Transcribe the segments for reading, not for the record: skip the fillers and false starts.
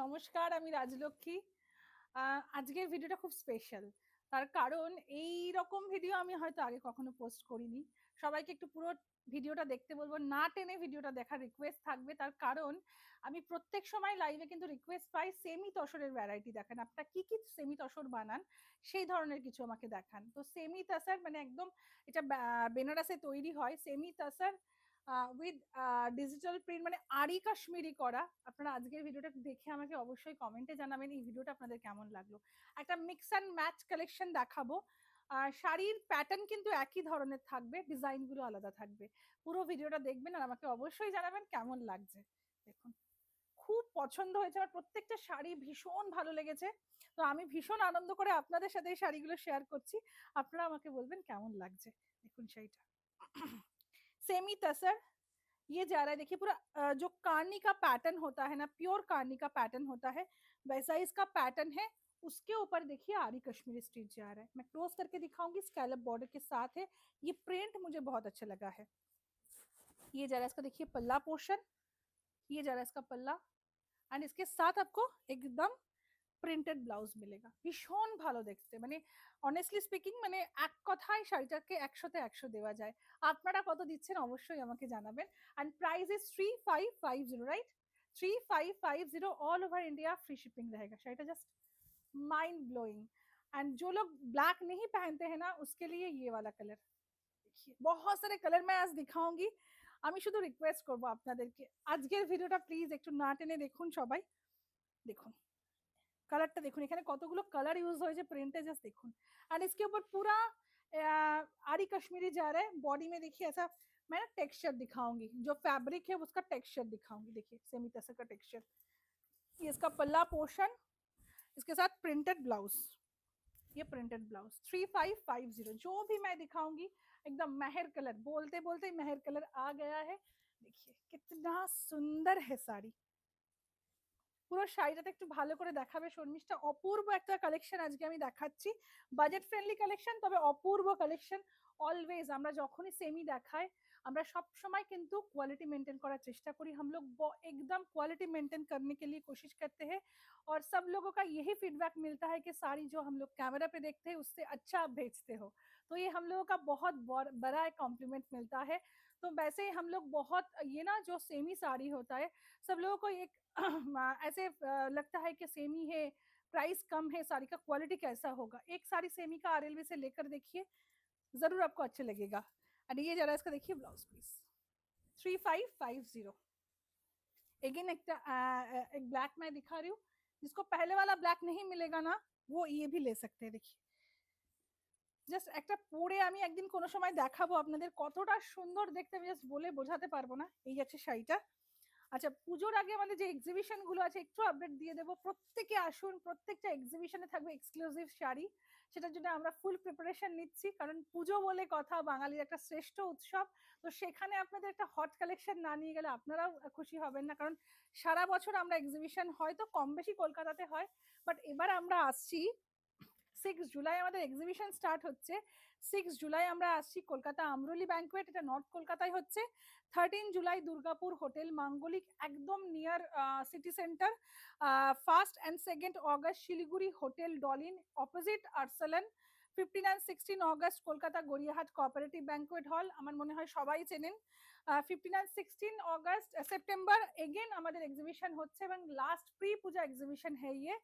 নমস্কার, আমি রাজলক্ষ্মী। আজকের ভিডিওটা খুব স্পেশাল। তার কারণ এই রকম ভিডিও আমি হয়তো আগে কখনো পোস্ট করিনি। সবাইকে একটু পুরো ভিডিওটা দেখতে বলবো, না টেনে ভিডিওটা দেখার রিকোয়েস্ট থাকবে। তার কারণ আমি প্রত্যেক সময় লাইভে কিন্তু রিকোয়েস্ট পাই সেমি তসরের ভ্যারাইটি দেখান, আপনারা কি কি সেমি তসর বানান সেই ধরনের কিছু আমাকে দেখান। তো সেমি তসর মানে একদম এটা বেনারসে তৈরি হয়, semi tussar with digital print মানে আরি কাশ্মীরি করা। আপনারা আজকের ভিডিওটা দেখে আমাকে অবশ্যই কমেন্টে জানাবেন এই ভিডিওটা আপনাদের কেমন লাগলো। একটা মিক্স অ্যান্ড ম্যাচ কালেকশন দেখাবো। শাড়ির প্যাটার্ন কিন্তু একই ধরনের থাকবে, ডিজাইনগুলো আলাদা থাকবে। পুরো ভিডিওটা দেখবেন আর আমাকে অবশ্যই জানাবেন কেমন লাগছে। দেখুন, খুব পছন্দ হয়েছে আমার, প্রত্যেকটা শাড়ি ভীষণ ভালো লেগেছে। তো আমি ভীষণ আনন্দ করে আপনাদের সাথে এই শাড়িগুলো শেয়ার করছি, আপনারা আমাকে বলবেন কেমন লাগছে। দেখুন শাড়িটা सेमी तसर, ये जा रहा है। देखिए पूरा जो कार्नी का पैटर्न होता है ना, प्योर कार्नी का पैटर्न होता है, वैसा इसका पैटर्न है। उसके ऊपर देखिए आरी कश्मीरी स्टिच जा रहा है। मैं क्लोज करके दिखाऊंगी, स्कैलप बॉर्डर के साथ है। ये प्रिंट मुझे बहुत अच्छा लगा है। ये जा रहा है इसका, देखिए पल्ला पोर्शन, ये जा रहा है इसका पल्ला, एंड इसके साथ आपको एकदम প্রিন্টেড ব্লাউজ মিলেগা। ভীষণ ভালো দেখতে, মানে অনেস্টলি স্পিকিং মানে এক কথায় শাড়িটাকে 100তে 100 দেওয়া যায়। আপনারা কত দিচ্ছেন অবশ্যই আমাকে জানাবেন। And price is 3550, right? 3550 all over India, free shipping रहेगा। शाड़ीটা জাস্ট माइंड ब्लोइंग। एंड जो लोग ब्लैक नहीं पहनते हैं ना, उसके लिए ये वाला कलर देखिए, बहुत सारे कलर मैं आज दिखाऊंगी। আমি শুধু রিকোয়েস্ট করব আপনাদেরকে আজকের ভিডিওটা প্লিজ একটু না টেনে দেখুন সবাই। দেখুন कलर देखो, এখানে কতগুলো কালার ইউজ হয়েছে প্রিন্টে, জাস্ট দেখুন। और इसके ऊपर पूरा आरी कश्मीरी जा रहा है। बॉडी में देखिए ऐसा मैं ना टेक्सचर दिखाऊंगी, जो फैब्रिक है उसका टेक्सचर दिखाऊंगी। देखिए सेमी तसर का टेक्सचर, ये इसका पल्ला पोर्शन, इसके साथ प्रिंटेड ब्लाउज। ये प्रिंटेड ब्लाउज 3550 जो भी मैं दिखाऊंगी एकदम मेहर कलर, बोलते बोलते मेहर कलर आ गया है। देखिए कितना सुंदर है साड़ी। পুরো শাড়িটাতে একটু ভালো করে দেখাবে শর্মিষ্ঠা। অপূর্ব একটা কালেকশন আজকে আমি দেখাচ্ছি, বাজেট ফ্রেন্ডলি কালেকশন, তবে অপূর্ব কালেকশন। অলওয়েজ আমরা যখনই সেমি দেখাই আমরা सब समय किंतु क्वालिटी मेंटेन करार चेष्टा करी। हम लोग एकदम क्वालिटी मेंटेन करने के लिए कोशिश करते हैं, और सब लोगों का यही फीडबैक मिलता है कि साड़ी जो हम लोग कैमरा पे देखते हैं उससे अच्छा आप भेजते हो। तो ये हम लोगों का बहुत बड़ा एक कॉम्प्लीमेंट मिलता है। तो वैसे ही हम लोग बहुत ये ना जो सेमी साड़ी होता है, सब लोगों को एक ऐसे लगता है कि सेमी है, प्राइस कम है, साड़ी का क्वालिटी कैसा होगा। एक साड़ी सेमी का आरएलवी से लेकर देखिए, जरूर आपको अच्छा लगेगा। और ये जरा इसका देखिए ब्लाउज पीस 3550। अगेन एक ब्लैक मैं दिखा रही हूँ, जिसको पहले वाला ब्लैक नहीं मिलेगा ना, वो ये भी ले सकते हैं। देखिए জাস্ট একটা পরে আমি একদিন কোনো সময় দেখাবো আপনাদের কতটা সুন্দর দেখতে, আমি জাস্ট বলে বোঝাতে পারবো না। এই আছে শাড়িটা। আচ্ছা, পুজোর আগে আমাদের যে এক্সিবিশন গুলো আছে একটু আপডেট দিয়ে দেবো। প্রত্যেকে আসুন, প্রত্যেকটা এক্সিবিশনে থাকবে এক্সক্লুসিভ শাড়ি। সেটার জন্য আমরা ফুল প্রিপারেশন নিচ্ছি, কারণ পুজো বলে কথা, বাঙালির একটা শ্রেষ্ঠ উৎসব। তো সেখানে আপনাদের একটা হট কালেকশন না নিয়ে গেলে আপনারাও খুশি হবেন না, কারণ সারা বছর আমরা এক্সিবিশন হয়তো কম বেশি কলকাতাতে হয়, বাট এবার আমরা আসছি 6 জুলাই আমাদের এক্সিবিশন স্টার্ট হচ্ছে। 6 জুলাই আমরা আসছি কলকাতা আমরুলি ব্যাংকুয়েট, এটা নর্থ কলকাতায় হচ্ছে। 13 জুলাই দুর্গাপুর হোটেল মাঙ্গলিক, একদম near city centre. 1st and 2nd August Siliguri hotel ডলিন, opposite Arsalan. 15 and 16 August Kolkata Gariahat cooperative banquet hall, আমার মনে হয় সবাই চেনেন। 15 and 16 অগস্ট সেপ্টেম্বর এগেন আমাদের এক্সিবিশন হচ্ছে, এবং লাস্ট প্রি পূজা এক্সিবিশন है ये,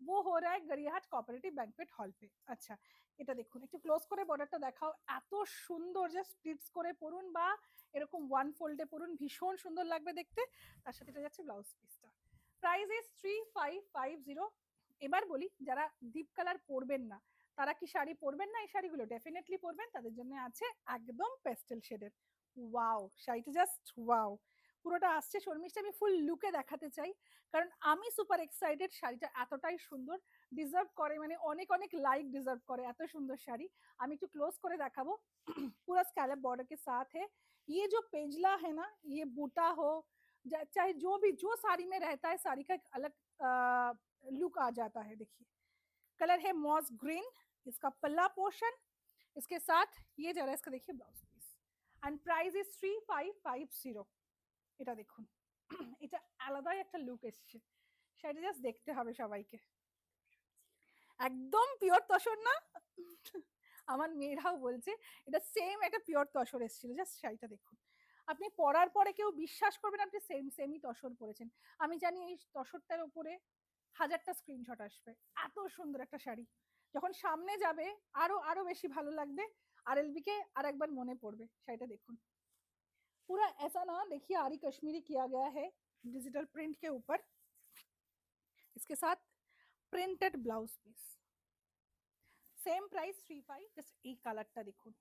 वो हो रहा है গড়িয়াহাট কোঅপারেটিভ ব্যাংকুয়েট হল पे। আচ্ছা, এটা দেখুন, একটু ক্লোজ করে বর্ডারটা দেখাও, এত সুন্দর। জাস্ট স্প্লিটস করে পরুন বা এরকম ওয়ান ফোল্ডে পরুন, ভীষণ সুন্দর লাগবে দেখতে। তার সাথে এটা যাচ্ছে ব্লাউজ পিসটা। Price is 3550। এবার বলি, যারা ডিপ কালার পরবেন না তারা কি শাড়ি পরবেন না? এই শাড়িগুলো ডেফিনেটলি পরবেন, তাদের জন্য আছে একদম পেস্টেল শেডের। ওয়াও, শাড়িটা জাস্ট ওয়াও। পুরোটা আসছে শর্মিষ্ঠা, আমি ফুল লুকে দেখাতে চাই, কারণ আমি সুপার এক্সাইটেড। শাড়িটা এতটাই সুন্দর, ডিজার্ভ করে, মানে অনেক অনেক লাইক ডিজার্ভ করে, এত সুন্দর শাড়ি। আমি একটু ক্লোজ করে দেখাবো। पूरा स्कैलप बॉर्डर के साथ है। ये जो पेजला है ना, ये बूटा हो चाहे जो भी जो साड़ी में रहता है, साड़ी का एक अलग लुक आ जाता है। देखिए कलर है मॉस ग्रीन, इसका पल्ला पोर्शन, इसके साथ ये जरा इसका देखिए blouse piece. And price is 3550। এটা দেখুন, এটা আলাদাই একটা লুক এসছে। শাড়িটা জাস্ট দেখতে হবে সবাইকে, একদম পিওর তসর না? আমার মেয়েরাও বলছে এটা সেম একটা পিওর তসর এসেছিল, জাস্ট শাড়িটা দেখুন। আপনি পরার পরে কেউ বিশ্বাস করবেন আপনি সেমি তসর পরেছেন। আমি জানি এই তসরটার উপরে 1000টা স্ক্রিনশট আসবে, এত সুন্দর একটা শাড়ি। যখন সামনে যাবে আরো আরো বেশি ভালো লাগবে, आरएलबी के আর একবার মনে পড়বে। শাড়িটা দেখুন, पूरा ऐसा ना देखिए आरी कश्मीरी किया गया है डिजिटल प्रिंट के ऊपर, इसके साथ printed blouse piece, same price 35। Just এই কালারটা দেখুন,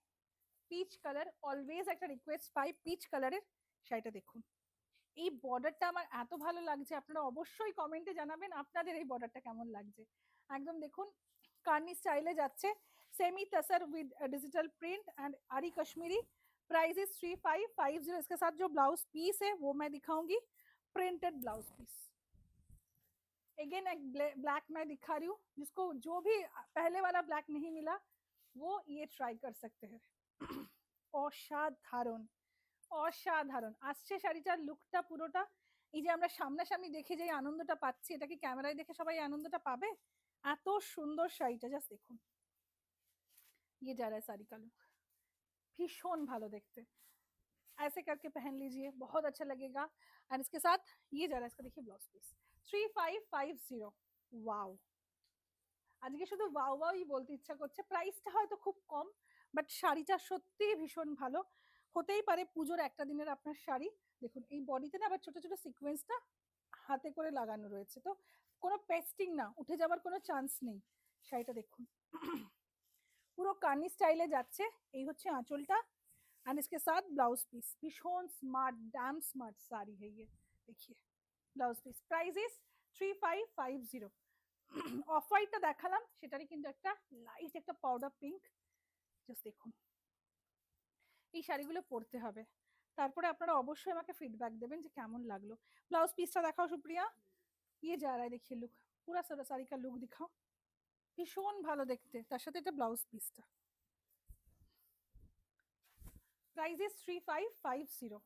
পিচ কালার, অলওয়েজ একটা রিকোয়েস্ট পাই পিচ কালারের শাড়িটা দেখুন। এই বর্ডারটা আমার এত ভালো লাগছে, আপনারা অবশ্যই কমেন্টে জানাবেন আপনাদের এই বর্ডারটা কেমন লাগছে। একদম দেখুন কার্নি স্টাইলে যাচ্ছে, semi tussar with digital print and aari Kashmiri. Price is 3550। इसके साथ जो ब्लाउज पीस है वो मैं दिखाऊंगी, प्रिंटेड ब्लाउज पीस। अगेन एक ब्लैक मैं दिखा रही हूँ, जिसको जो भी पहले वाला ब्लैक नहीं मिला वो ये ट्राई कर सकते हैं। অসাধারণ অসাধারণ আসছে শাড়িটার লুকটা পুরোটা। এই যে আমরা সামনাসামনি দেখে যে আনন্দটা পাচ্ছি, এটা কি ক্যামেরায় দেখে সবাই আনন্দটা পাবে? এত সুন্দর শাড়িটা জাস্ট দেখুন। ये जा रहा है साड़ी का लुक, भीषण ভালো দেখতে, ऐसे करके पहन लीजिए बहुत अच्छा लगेगा। एंड इसके साथ ये जा रहा है, इसका देखिए ब्लाउज पीस 3550। वाओ, আজকে শুধু ওয়াও ওয়াওই বলতে ইচ্ছা করছে। প্রাইসটা হয়তো খুব কম, বাট শাড়িটা সত্যি ভীষণ ভালো। হতেই পারে পুজোর একটা দিনের আপনার শাড়ি। দেখুন এই বডিতে না আবার ছোট ছোট সিকোয়েন্সটা হাতে করে লাগানো রয়েছে, তো কোনো পেস্টিং না, উঠে যাওয়ার কোনো চান্স নেই। শাড়িটা দেখুন পুরো কানি স্টাইলে যাচ্ছে, এই হচ্ছে আঁচলটা। एंड इसके साथ ब्लाउज पीस, भीषण स्मार्ट डैम स्मार्ट साड़ी है ये, देखिए blouse piece. Price is 3550। Off হোয়াইটটা দেখালাম, সেটারই কিন্তু একটা লাইট একটা পাউডার পিঙ্ক, জাস্ট দেখুন। এই শাড়িগুলো পরতে হবে, তারপরে আপনারা অবশ্যই আমাকে ফিডব্যাক দেবেন যে কেমন লাগলো। ব্লাউজ পিসটা দেখাও সুপ্রিয়া, ইয়ে যা রা দেখিয়ে লুক, পুরা শাড়ি কা লুক দিখাও, ভীষণ ভালো দেখতে, তার সাথে এটা ব্লাউজ পিসটা। Price is 3550।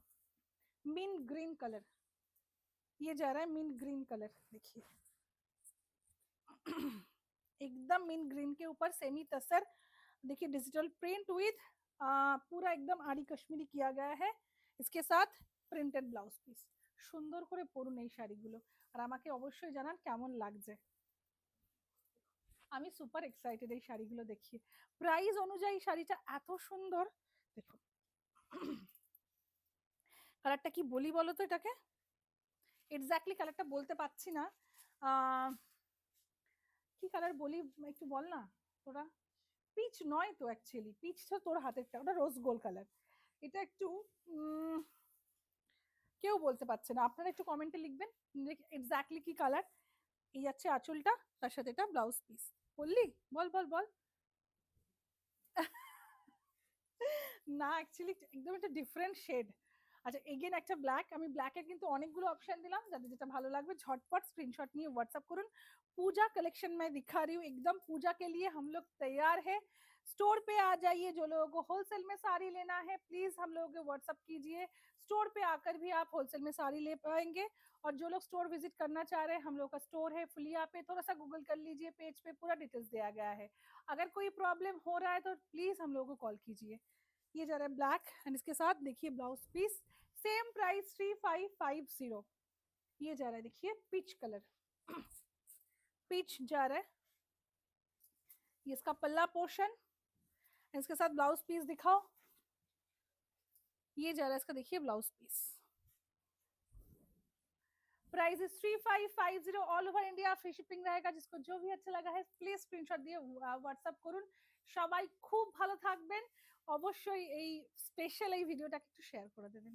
मिन ग्रीन कलर, ये जा रहा है मिन ग्रीन कलर, देखिए एकदम मिन ग्रीन के ऊपर सेमी तसर, देखिए डिजिटल प्रिंट विद पूरा एकदम आरी कश्मीरी किया गया है। इसके साथ प्रिंटेड ब्लाउज पिस। সুন্দর করে পরুন এই শাড়িগুলো, আর আমাকে অবশ্যই জানান কেমন লাগছে। আমি সুপার এক্সাইটেড এই শাড়িগুলো দেখিয়ে। প্রাইস অনুযায়ী শাড়িটা এত সুন্দর দেখুন। কালারটা কি বলি বলো তো, এটাকে এক্স্যাক্টলি কালারটা বলতে পারছি না, কি কালার বলি একটু বল না তোরা। পিচ নয় তো, অ্যাকচুয়ালি পিচ তো তোর হাতেরটা, ওটা রোজ গোল্ড কালার। এটা একটু কেউ বলতে পারছে না, আপনারা একটু কমেন্টে লিখবেন এক্স্যাক্টলি কি কালার। এই যাচ্ছে আঁচলটা, তার সাথে এটা ব্লাউজ পিস। বললি বল বল বল। না অ্যাকচুয়ালি একদম একটা ডিফারেন্ট শেড। আচ্ছা এগেন একটা ব্ল্যাক, আমি ব্ল্যাকের কিন্তু অনেকগুলো অপশন দিলাম, যাদের যেটা ভালো লাগবে झटपट स्क्रीनशॉट নিয়ে व्हाट्सएप করুন। पूजा कलेक्शन मैं दिखा रही हूँ, एकदम पूजा के लिए हम लोग तैयार है। स्टोर पे आ जाइए, जो लोगों को होलसेल में साड़ी लेना है प्लीज हम लोगों को व्हाट्सएप कीजिए। स्टोर पे आकर भी आप होलसेल में साड़ी ले पाएंगे, और जो लोग स्टोर विजिट करना चाह रहे हैं, हम लोग का स्टोर है फुलिया पे, थोड़ा सा गूगल कर लीजिए, पेज पे पूरा डिटेल्स दिया गया है। अगर कोई प्रॉब्लम हो रहा है तो प्लीज हम लोगों को कॉल कीजिए। ये जा रहा है ब्लैक, एंड इसके साथ देखिए ब्लाउज पीस, सेम प्राइस 3550। ये जा रहा है देखिए पिच कलर, पिच जा रहा है, ये इसका पल्ला पोर्शन, इसके साथ ब्लाउज पीस दिखाओ। ये जा रहा है इसका देखिए blouse piece. Price is 3550, all over India free shipping रहेगा। जिसको जो भी अच्छा लगा है प्लिज स्क्रीनशॉट দিয়ে হোয়াটসঅ্যাপ করুন। সবাই খুব ভালো থাকবেন, অবশ্যই এই স্পেশাল এই ভিডিওটাকে একটু শেয়ার করে দেবেন।